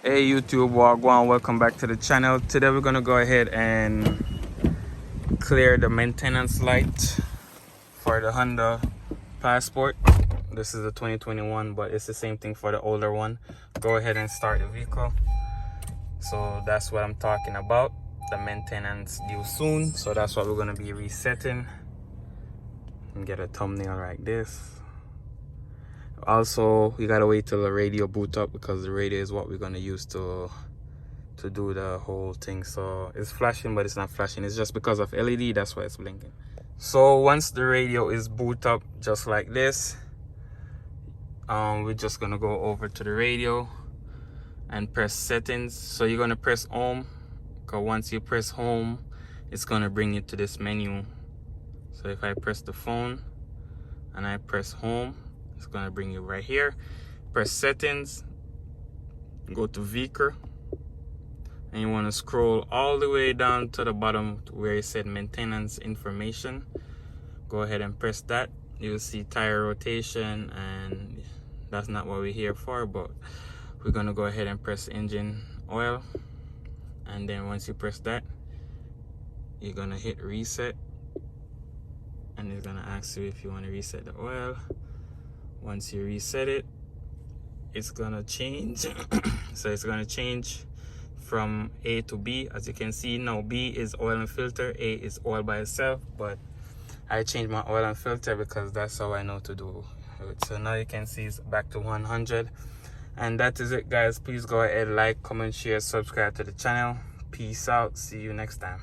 Hey YouTube, Wagwan, welcome back to the channel. Today we're gonna go ahead and clear the maintenance light for the Honda Passport. This is the 2021, but it's the same thing for the older one. Go ahead and start the vehicle. So that's what I'm talking about. The maintenance due soon. So that's what we're gonna be resetting. And get a thumbnail like this. Also, you gotta wait till the radio boot up because the radio is what we're gonna use to do the whole thing. So it's flashing, but it's not flashing. It's just because of LED, that's why it's blinking. So once the radio is boot up just like this, we're just gonna go over to the radio and press settings. So you're gonna press home, because once you press home, it's gonna bring you to this menu. So if I press the phone and I press home, it's gonna bring you right here. Press settings, go to vehicle, and you want to scroll all the way down to the bottom to where it said maintenance information. Go ahead and press that. You'll see tire rotation, and that's not what we're here for, but we're gonna go ahead and press engine oil. And then once you press that, you're gonna hit reset, and it's gonna ask you if you want to reset the oil. Once you reset it, it's gonna change. So it's gonna change from A to B. As you can see now, B is oil and filter, A is oil by itself, but I changed my oil and filter because that's how I know to do it. So now you can see it's back to 100. And that is it, guys. Please go ahead, like, comment, share, subscribe to the channel. Peace out. See you next time.